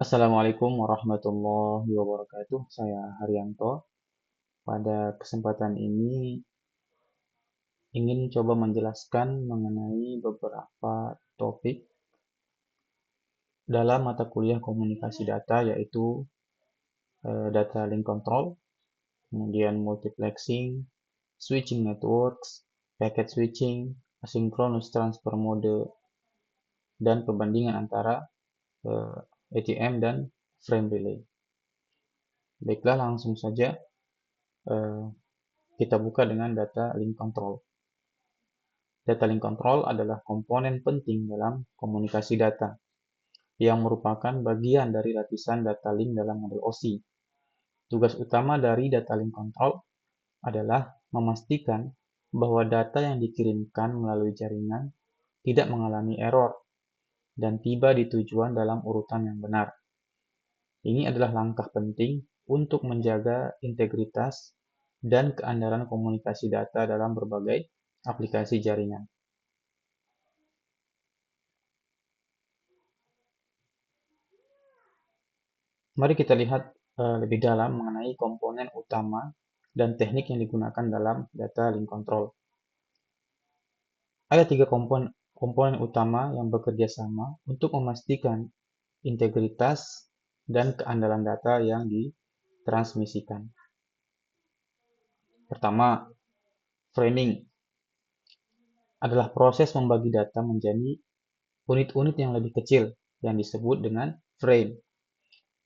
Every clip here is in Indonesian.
Assalamualaikum warahmatullahi wabarakatuh. Saya Haryanto. Pada kesempatan ini ingin coba menjelaskan mengenai beberapa topik dalam mata kuliah komunikasi data, yaitu data link control, kemudian multiplexing, switching networks, packet switching, asynchronous transfer mode, dan perbandingan antara ATM dan frame relay. Baiklah, langsung saja eh, kita buka dengan data link control. Data link control adalah komponen penting dalam komunikasi data, yang merupakan bagian dari lapisan data link dalam model OSI. Tugas utama dari data link control adalah memastikan bahwa data yang dikirimkan melalui jaringan tidak mengalami error dan tiba di tujuan dalam urutan yang benar. Ini adalah langkah penting untuk menjaga integritas dan keandalan komunikasi data dalam berbagai aplikasi jaringan. Mari kita lihat lebih dalam mengenai komponen utama dan teknik yang digunakan dalam data link control. Ada tiga komponen utama yang bekerja sama untuk memastikan integritas dan keandalan data yang ditransmisikan. Pertama, framing adalah proses membagi data menjadi unit-unit yang lebih kecil yang disebut dengan frame.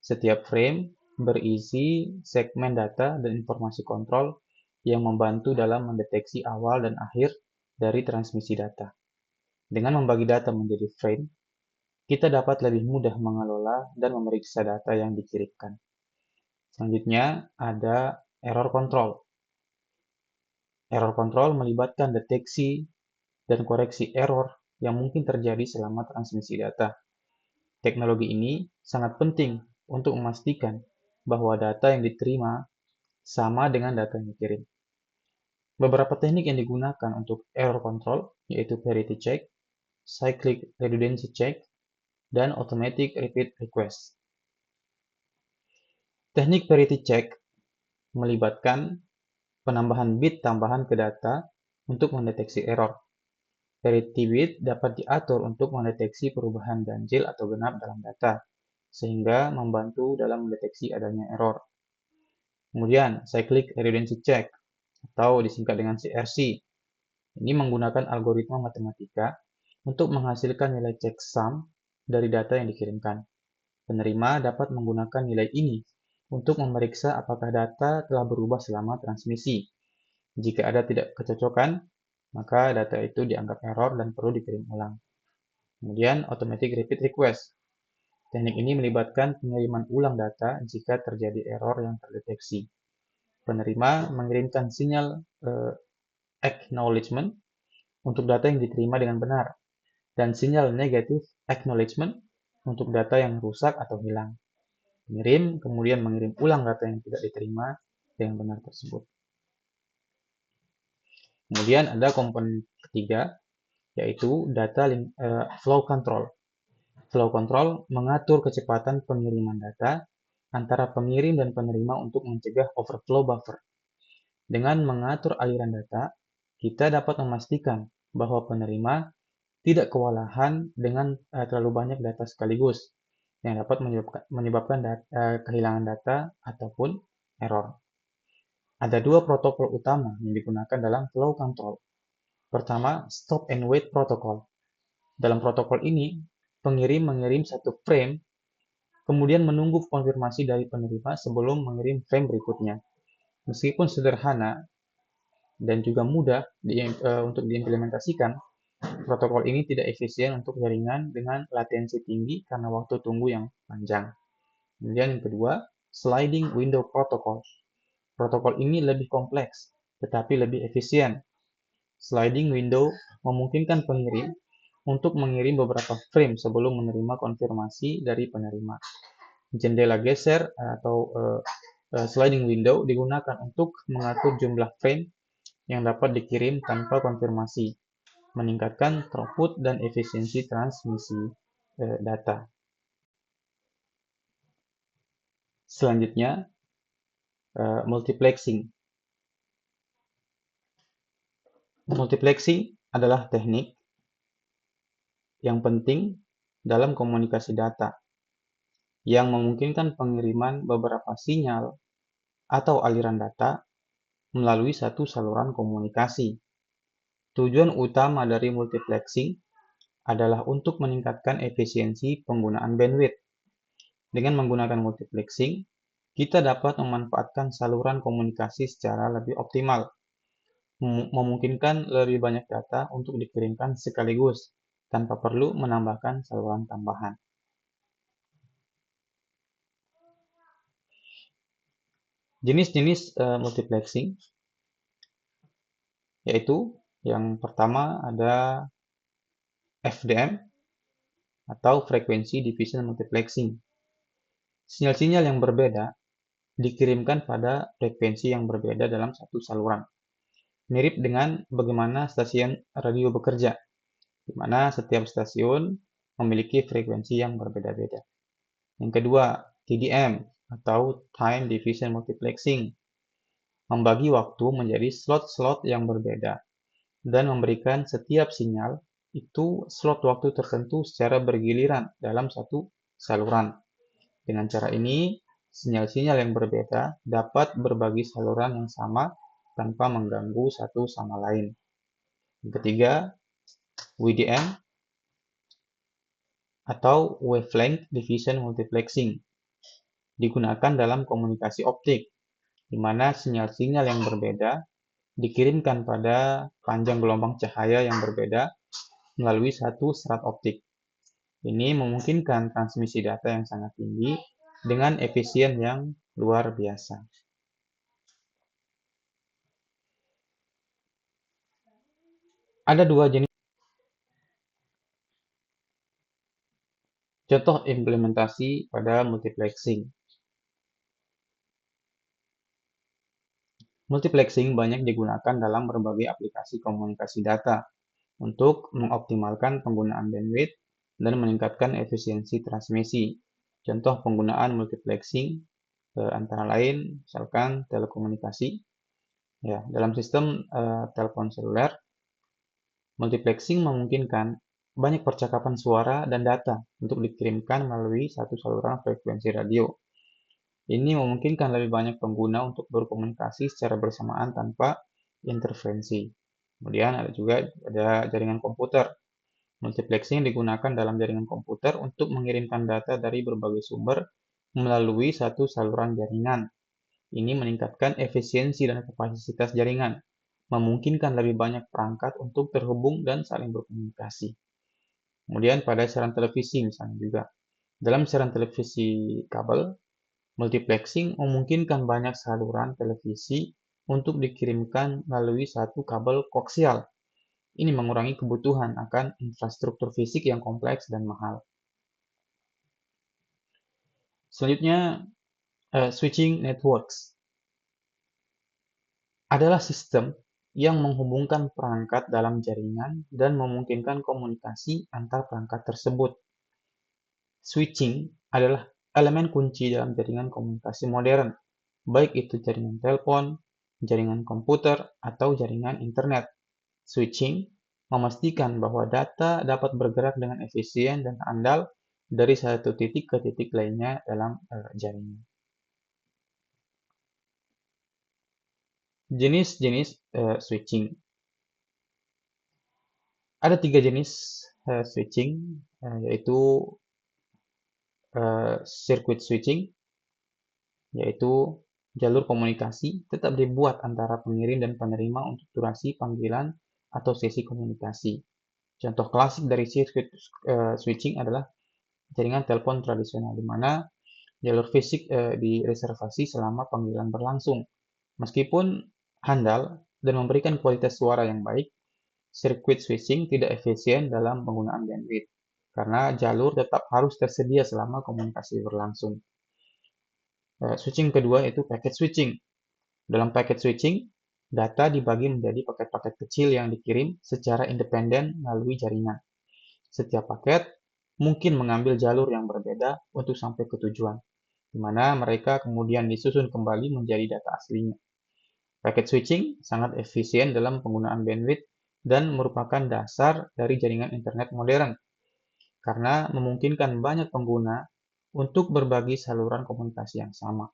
Setiap frame berisi segmen data dan informasi kontrol yang membantu dalam mendeteksi awal dan akhir dari transmisi data. Dengan membagi data menjadi frame, kita dapat lebih mudah mengelola dan memeriksa data yang dikirimkan. Selanjutnya ada error control. Error control melibatkan deteksi dan koreksi error yang mungkin terjadi selama transmisi data. Teknologi ini sangat penting untuk memastikan bahwa data yang diterima sama dengan data yang dikirim. Beberapa teknik yang digunakan untuk error control yaitu parity check, cyclic redundancy check, dan automatic repeat request. Teknik parity check melibatkan penambahan bit tambahan ke data untuk mendeteksi error. Parity bit dapat diatur untuk mendeteksi perubahan ganjil atau genap dalam data, sehingga membantu dalam mendeteksi adanya error. Kemudian, cyclic redundancy check atau disingkat dengan CRC. Ini menggunakan algoritma matematika untuk menghasilkan nilai checksum dari data yang dikirimkan. Penerima dapat menggunakan nilai ini untuk memeriksa apakah data telah berubah selama transmisi. Jika ada tidak kecocokan, maka data itu dianggap error dan perlu dikirim ulang. Kemudian, automatic repeat request. Teknik ini melibatkan pengiriman ulang data jika terjadi error yang terdeteksi. Penerima mengirimkan sinyal acknowledgement untuk data yang diterima dengan benar, dan sinyal negatif acknowledgement untuk data yang rusak atau hilang. Pengirim kemudian mengirim ulang data yang tidak diterima dengan benar tersebut. Kemudian ada komponen ketiga, yaitu data flow control. Flow control mengatur kecepatan pengiriman data antara pengirim dan penerima untuk mencegah overflow buffer. Dengan mengatur aliran data, kita dapat memastikan bahwa penerima tidak kewalahan dengan terlalu banyak data sekaligus yang dapat menyebabkan kehilangan data ataupun error. Ada dua protokol utama yang digunakan dalam flow control. Pertama, stop and wait protocol. Dalam protokol ini, pengirim mengirim satu frame, kemudian menunggu konfirmasi dari penerima sebelum mengirim frame berikutnya. Meskipun sederhana dan juga mudah untuk diimplementasikan, protokol ini tidak efisien untuk jaringan dengan latensi tinggi karena waktu tunggu yang panjang. Kemudian yang kedua, sliding window protocol. Protokol ini lebih kompleks, tetapi lebih efisien. Sliding window memungkinkan pengirim untuk mengirim beberapa frame sebelum menerima konfirmasi dari penerima. Jendela geser atau sliding window digunakan untuk mengatur jumlah frame yang dapat dikirim tanpa konfirmasi, meningkatkan throughput dan efisiensi transmisi data. Selanjutnya, multiplexing. Multiplexing adalah teknik yang penting dalam komunikasi data yang memungkinkan pengiriman beberapa sinyal atau aliran data melalui satu saluran komunikasi. Tujuan utama dari multiplexing adalah untuk meningkatkan efisiensi penggunaan bandwidth. Dengan menggunakan multiplexing, kita dapat memanfaatkan saluran komunikasi secara lebih optimal, memungkinkan lebih banyak data untuk dikirimkan sekaligus tanpa perlu menambahkan saluran tambahan. Jenis-jenis multiplexing yaitu yang pertama ada FDM atau Frequency Division Multiplexing. Sinyal-sinyal yang berbeda dikirimkan pada frekuensi yang berbeda dalam satu saluran. Mirip dengan bagaimana stasiun radio bekerja, di mana setiap stasiun memiliki frekuensi yang berbeda-beda. Yang kedua, TDM atau Time Division Multiplexing, membagi waktu menjadi slot-slot yang berbeda dan memberikan setiap sinyal itu slot waktu tertentu secara bergiliran dalam satu saluran. Dengan cara ini, sinyal-sinyal yang berbeda dapat berbagi saluran yang sama tanpa mengganggu satu sama lain. Yang ketiga, WDM atau Wavelength Division Multiplexing digunakan dalam komunikasi optik, di mana sinyal-sinyal yang berbeda dikirimkan pada panjang gelombang cahaya yang berbeda melalui satu serat optik. Ini memungkinkan transmisi data yang sangat tinggi dengan efisien yang luar biasa. Ada dua jenis contoh implementasi pada multiplexing. Multiplexing banyak digunakan dalam berbagai aplikasi komunikasi data untuk mengoptimalkan penggunaan bandwidth dan meningkatkan efisiensi transmisi. Contoh penggunaan multiplexing antara lain misalkan telekomunikasi. Ya, dalam sistem telepon seluler, multiplexing memungkinkan banyak percakapan suara dan data untuk dikirimkan melalui satu saluran frekuensi radio. Ini memungkinkan lebih banyak pengguna untuk berkomunikasi secara bersamaan tanpa interferensi. Kemudian ada jaringan komputer. Multiplexing digunakan dalam jaringan komputer untuk mengirimkan data dari berbagai sumber melalui satu saluran jaringan. Ini meningkatkan efisiensi dan kapasitas jaringan, memungkinkan lebih banyak perangkat untuk terhubung dan saling berkomunikasi. Kemudian pada siaran televisi misalnya juga. Dalam siaran televisi kabel, multiplexing memungkinkan banyak saluran televisi untuk dikirimkan melalui satu kabel koaksial. Ini mengurangi kebutuhan akan infrastruktur fisik yang kompleks dan mahal. Selanjutnya, switching networks adalah sistem yang menghubungkan perangkat dalam jaringan dan memungkinkan komunikasi antar perangkat tersebut. Switching adalah elemen kunci dalam jaringan komunikasi modern, baik itu jaringan telepon, jaringan komputer, atau jaringan internet. Switching memastikan bahwa data dapat bergerak dengan efisien dan andal dari satu titik ke titik lainnya dalam jaringan. Jenis-jenis switching. Ada 3 jenis switching, yaitu circuit switching, yaitu jalur komunikasi tetap dibuat antara pengirim dan penerima untuk durasi panggilan atau sesi komunikasi. Contoh klasik dari circuit switching adalah jaringan telepon tradisional, di mana jalur fisik direservasi selama panggilan berlangsung. Meskipun handal dan memberikan kualitas suara yang baik, circuit switching tidak efisien dalam penggunaan bandwidth, karena jalur tetap harus tersedia selama komunikasi berlangsung. Switching kedua itu packet switching. Dalam packet switching, data dibagi menjadi paket-paket kecil yang dikirim secara independen melalui jaringan. Setiap paket mungkin mengambil jalur yang berbeda untuk sampai ke tujuan. di mana mereka kemudian disusun kembali menjadi data aslinya. Packet switching sangat efisien dalam penggunaan bandwidth dan merupakan dasar dari jaringan internet modern, karena memungkinkan banyak pengguna untuk berbagi saluran komunikasi yang sama.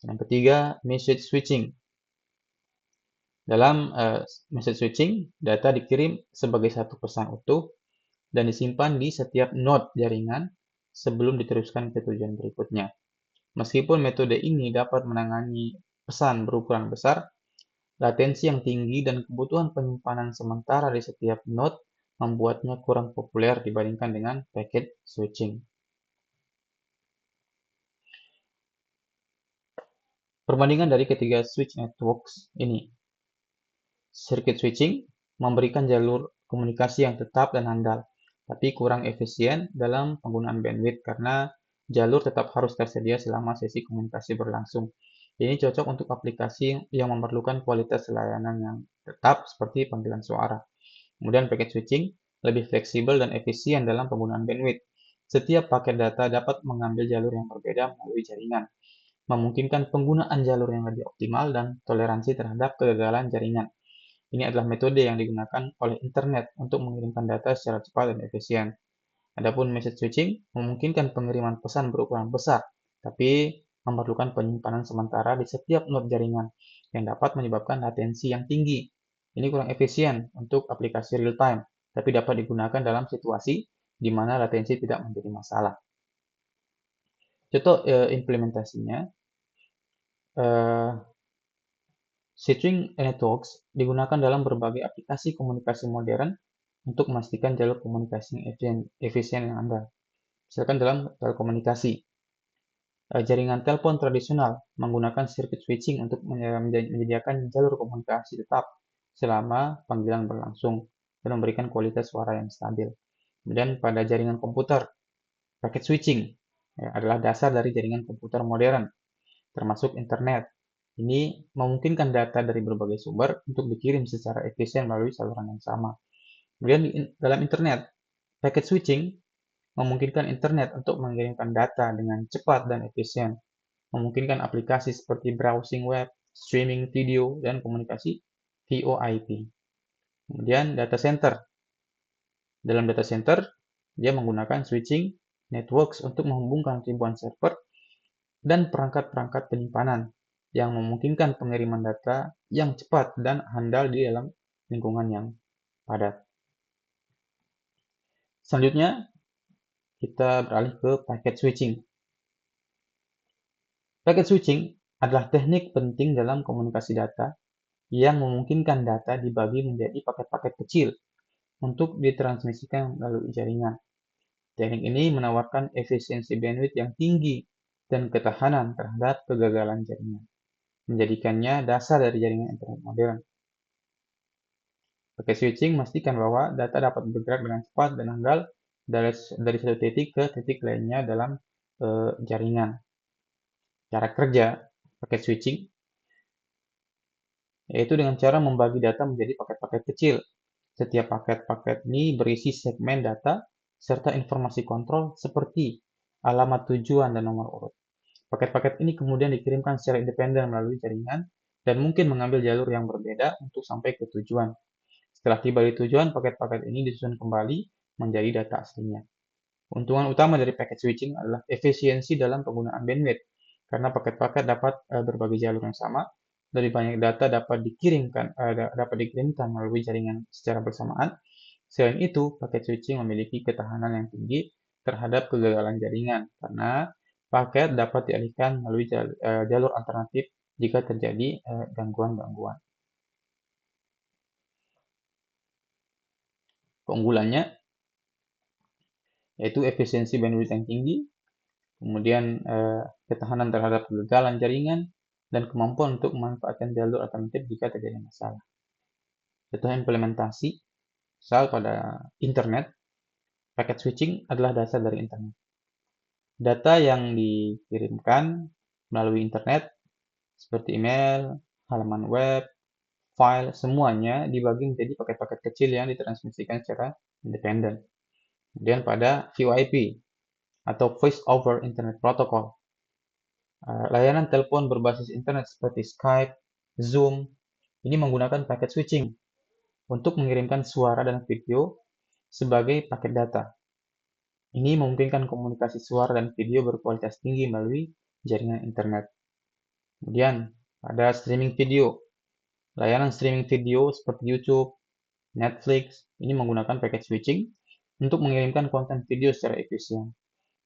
Yang ketiga, message switching. Dalam message switching, data dikirim sebagai satu pesan utuh dan disimpan di setiap node jaringan sebelum diteruskan ke tujuan berikutnya. Meskipun metode ini dapat menangani pesan berukuran besar, latensi yang tinggi dan kebutuhan penyimpanan sementara di setiap node membuatnya kurang populer dibandingkan dengan packet switching. Perbandingan dari ketiga switch networks ini. Circuit switching memberikan jalur komunikasi yang tetap dan handal, tapi kurang efisien dalam penggunaan bandwidth karena jalur tetap harus tersedia selama sesi komunikasi berlangsung. Ini cocok untuk aplikasi yang memerlukan kualitas layanan yang tetap seperti panggilan suara. Kemudian packet switching lebih fleksibel dan efisien dalam penggunaan bandwidth. Setiap paket data dapat mengambil jalur yang berbeda melalui jaringan, memungkinkan penggunaan jalur yang lebih optimal dan toleransi terhadap kegagalan jaringan. Ini adalah metode yang digunakan oleh internet untuk mengirimkan data secara cepat dan efisien. Adapun message switching memungkinkan pengiriman pesan berukuran besar, tapi memerlukan penyimpanan sementara di setiap node jaringan yang dapat menyebabkan latensi yang tinggi. Ini kurang efisien untuk aplikasi real time, tapi dapat digunakan dalam situasi di mana latensi tidak menjadi masalah. Contoh implementasinya, switching networks digunakan dalam berbagai aplikasi komunikasi modern untuk memastikan jalur komunikasi yang efisien yang andal. Misalkan dalam telekomunikasi, jaringan telepon tradisional menggunakan circuit switching untuk menyediakan jalur komunikasi tetap selama panggilan berlangsung dan memberikan kualitas suara yang stabil. Kemudian pada jaringan komputer, packet switching adalah dasar dari jaringan komputer modern, termasuk internet. Ini memungkinkan data dari berbagai sumber untuk dikirim secara efisien melalui saluran yang sama. Kemudian dalam internet, packet switching memungkinkan internet untuk mengirimkan data dengan cepat dan efisien, memungkinkan aplikasi seperti browsing web, streaming video, dan komunikasi VoIP. Kemudian data center. Dalam data center, dia menggunakan switching networks untuk menghubungkan ribuan server dan perangkat-perangkat penyimpanan yang memungkinkan pengiriman data yang cepat dan handal di dalam lingkungan yang padat. Selanjutnya, kita beralih ke packet switching. Packet switching adalah teknik penting dalam komunikasi data yang memungkinkan data dibagi menjadi paket-paket kecil untuk ditransmisikan melalui jaringan. Teknik ini menawarkan efisiensi bandwidth yang tinggi dan ketahanan terhadap kegagalan jaringan, menjadikannya dasar dari jaringan internet modern. Packet switching memastikan bahwa data dapat bergerak dengan cepat dan handal dari satu titik ke titik lainnya dalam jaringan. Cara kerja packet switching yaitu dengan cara membagi data menjadi paket-paket kecil. Setiap paket-paket ini berisi segmen data serta informasi kontrol seperti alamat tujuan dan nomor urut. Paket-paket ini kemudian dikirimkan secara independen melalui jaringan dan mungkin mengambil jalur yang berbeda untuk sampai ke tujuan. Setelah tiba di tujuan, paket-paket ini disusun kembali menjadi data aslinya. Keuntungan utama dari packet switching adalah efisiensi dalam penggunaan bandwidth, karena paket-paket dapat berbagi jalur yang sama, lebih banyak data dapat dikirimkan melalui jaringan secara bersamaan. Selain itu, packet switching memiliki ketahanan yang tinggi terhadap kegagalan jaringan, karena paket dapat dialihkan melalui jalur alternatif jika terjadi gangguan-gangguan. Keunggulannya yaitu efisiensi bandwidth yang tinggi, kemudian ketahanan terhadap kegagalan jaringan, dan kemampuan untuk memanfaatkan jalur alternatif jika terjadi masalah. Contoh implementasi, misal pada internet, packet switching adalah dasar dari internet. Data yang dikirimkan melalui internet, seperti email, halaman web, file, semuanya dibagi menjadi paket-paket kecil yang ditransmisikan secara independen. Kemudian pada VoIP, atau Voice over Internet Protocol, Layanan telepon berbasis internet seperti Skype, Zoom, ini menggunakan paket switching untuk mengirimkan suara dan video sebagai paket data. Ini memungkinkan komunikasi suara dan video berkualitas tinggi melalui jaringan internet. Kemudian ada streaming video. Layanan streaming video seperti YouTube, Netflix, ini menggunakan paket switching untuk mengirimkan konten video secara efisien.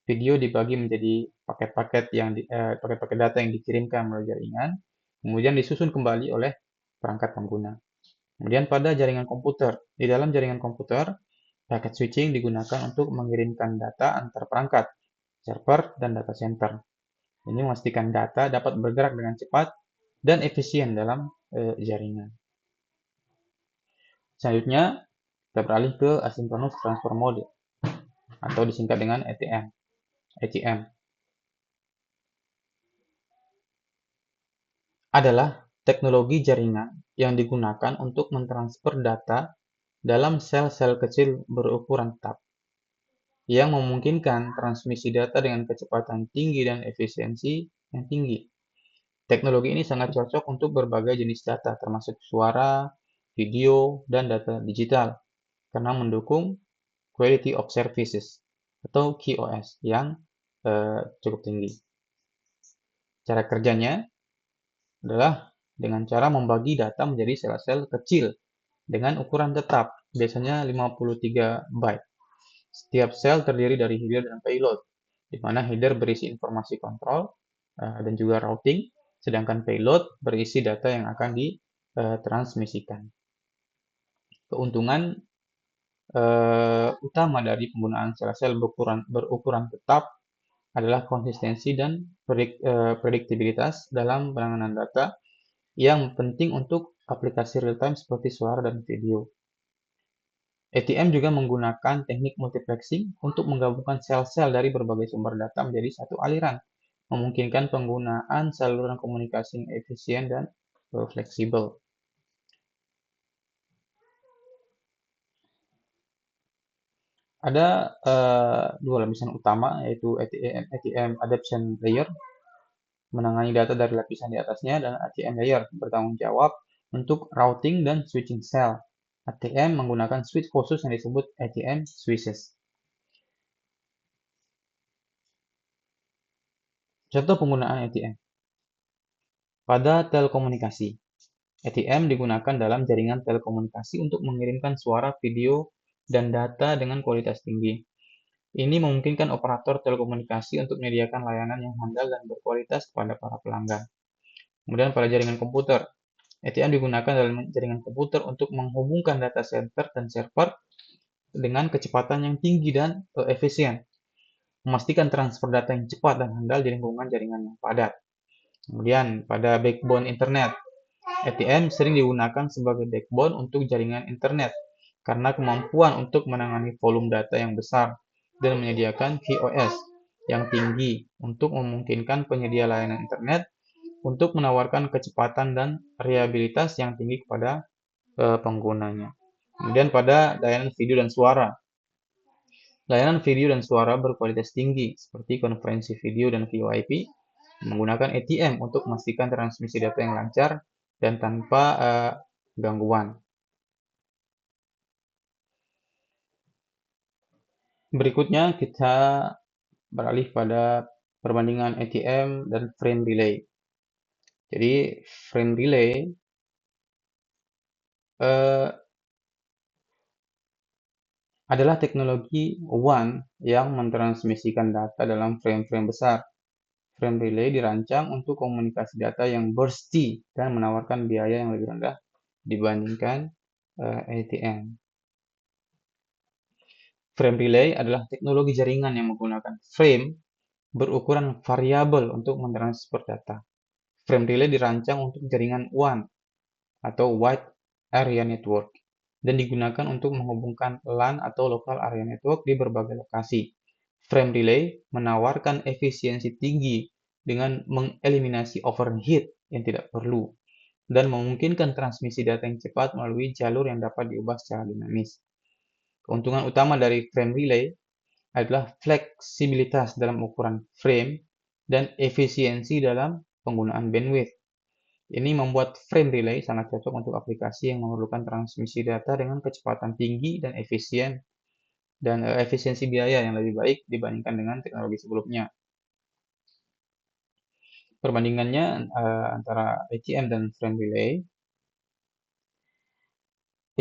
Video dibagi menjadi paket-paket data yang dikirimkan melalui jaringan, kemudian disusun kembali oleh perangkat pengguna. Kemudian pada jaringan komputer, di dalam jaringan komputer, paket switching digunakan untuk mengirimkan data antar perangkat, server, dan data center. Ini memastikan data dapat bergerak dengan cepat dan efisien dalam jaringan. Selanjutnya, kita beralih ke Asynchronous Transfer Mode atau disingkat dengan ATM. Adalah teknologi jaringan yang digunakan untuk mentransfer data dalam sel-sel kecil berukuran tetap, yang memungkinkan transmisi data dengan kecepatan tinggi dan efisiensi yang tinggi. Teknologi ini sangat cocok untuk berbagai jenis data, termasuk suara, video, dan data digital, karena mendukung Quality of Services atau QoS yang cukup tinggi. Cara kerjanya adalah dengan cara membagi data menjadi sel-sel kecil dengan ukuran tetap, biasanya 53 byte. Setiap sel terdiri dari header dan payload, di mana header berisi informasi kontrol dan juga routing, sedangkan payload berisi data yang akan ditransmisikan. Keuntungan utama dari penggunaan sel-sel berukuran tetap adalah konsistensi dan prediktibilitas dalam penanganan data yang penting untuk aplikasi real-time seperti suara dan video. ATM juga menggunakan teknik multiplexing untuk menggabungkan sel-sel dari berbagai sumber data menjadi satu aliran, memungkinkan penggunaan saluran komunikasi yang efisien dan fleksibel. Ada dua lapisan utama, yaitu ATM Adaptation Layer, menangani data dari lapisan di atasnya, dan ATM Layer bertanggung jawab untuk routing dan switching cell. ATM menggunakan switch khusus yang disebut ATM switches. Contoh penggunaan ATM. Pada telekomunikasi, ATM digunakan dalam jaringan telekomunikasi untuk mengirimkan suara, video, dan data dengan kualitas tinggi. Ini memungkinkan operator telekomunikasi untuk menyediakan layanan yang handal dan berkualitas kepada para pelanggan. Kemudian pada jaringan komputer, ATM digunakan dalam jaringan komputer untuk menghubungkan data center dan server dengan kecepatan yang tinggi dan efisien, memastikan transfer data yang cepat dan handal di lingkungan jaringan yang padat. Kemudian pada backbone internet, ATM sering digunakan sebagai backbone untuk jaringan internet karena kemampuan untuk menangani volume data yang besar dan menyediakan QoS yang tinggi untuk memungkinkan penyedia layanan internet untuk menawarkan kecepatan dan reliabilitas yang tinggi kepada penggunanya. Kemudian pada layanan video dan suara. Layanan video dan suara berkualitas tinggi seperti konferensi video dan VoIP menggunakan ATM untuk memastikan transmisi data yang lancar dan tanpa gangguan. Berikutnya kita beralih pada perbandingan ATM dan frame relay. Jadi frame relay adalah teknologi WAN yang mentransmisikan data dalam frame-frame besar. Frame relay dirancang untuk komunikasi data yang bursty dan menawarkan biaya yang lebih rendah dibandingkan ATM. Frame relay adalah teknologi jaringan yang menggunakan frame berukuran variabel untuk mentransfer data. Frame relay dirancang untuk jaringan WAN atau Wide Area Network dan digunakan untuk menghubungkan LAN atau Local Area Network di berbagai lokasi. Frame relay menawarkan efisiensi tinggi dengan mengeliminasi overheat yang tidak perlu dan memungkinkan transmisi data yang cepat melalui jalur yang dapat diubah secara dinamis. Keuntungan utama dari frame relay adalah fleksibilitas dalam ukuran frame dan efisiensi dalam penggunaan bandwidth. Ini membuat frame relay sangat cocok untuk aplikasi yang memerlukan transmisi data dengan kecepatan tinggi dan efisiensi biaya yang lebih baik dibandingkan dengan teknologi sebelumnya. Perbandingannya antara ATM dan frame relay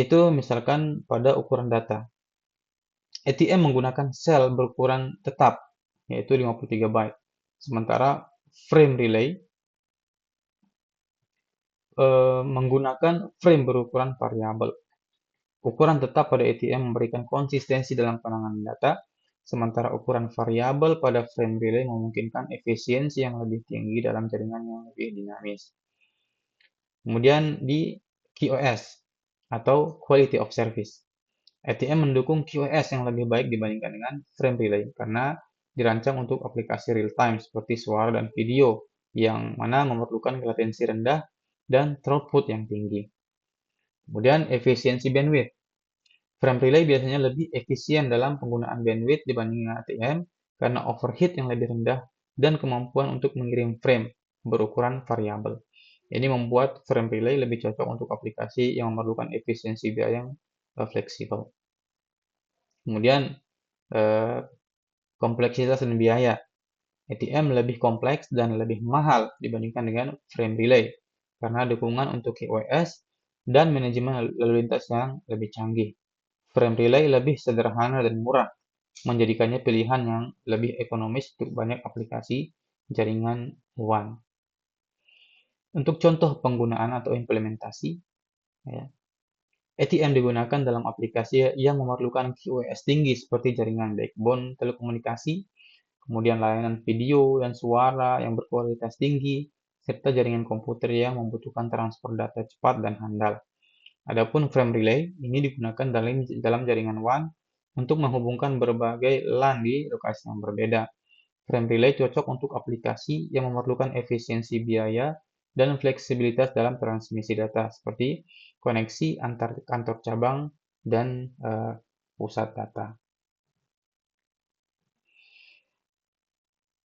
itu misalkan pada ukuran data. ATM menggunakan sel berukuran tetap, yaitu 53 byte. Sementara frame relay menggunakan frame berukuran variabel. Ukuran tetap pada ATM memberikan konsistensi dalam penanganan data, sementara ukuran variabel pada frame relay memungkinkan efisiensi yang lebih tinggi dalam jaringan yang lebih dinamis. Kemudian di QoS atau Quality of Service. ATM mendukung QoS yang lebih baik dibandingkan dengan frame relay karena dirancang untuk aplikasi real time seperti suara dan video yang mana memerlukan latensi rendah dan throughput yang tinggi. Kemudian efisiensi bandwidth. Frame relay biasanya lebih efisien dalam penggunaan bandwidth dibanding ATM karena overheat yang lebih rendah dan kemampuan untuk mengirim frame berukuran variabel. Ini membuat frame relay lebih cocok untuk aplikasi yang memerlukan efisiensi biaya yang fleksibel. Kemudian kompleksitas dan biaya. ATM lebih kompleks dan lebih mahal dibandingkan dengan frame relay karena dukungan untuk QoS dan manajemen lalu lintas yang lebih canggih. Frame relay lebih sederhana dan murah, menjadikannya pilihan yang lebih ekonomis untuk banyak aplikasi jaringan WAN. Untuk contoh penggunaan atau implementasi, ya, ATM digunakan dalam aplikasi yang memerlukan QoS tinggi seperti jaringan backbone telekomunikasi, kemudian layanan video dan suara yang berkualitas tinggi, serta jaringan komputer yang membutuhkan transfer data cepat dan handal. Adapun frame relay ini digunakan dalam jaringan WAN untuk menghubungkan berbagai LAN di lokasi yang berbeda. Frame relay cocok untuk aplikasi yang memerlukan efisiensi biaya dan fleksibilitas dalam transmisi data seperti koneksi antar kantor cabang dan pusat data.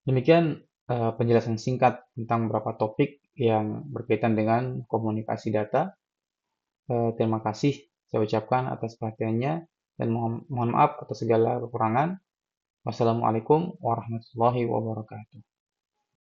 Demikian penjelasan singkat tentang beberapa topik yang berkaitan dengan komunikasi data. Terima kasih saya ucapkan atas perhatiannya dan mohon maaf atas segala kekurangan. Wassalamualaikum warahmatullahi wabarakatuh.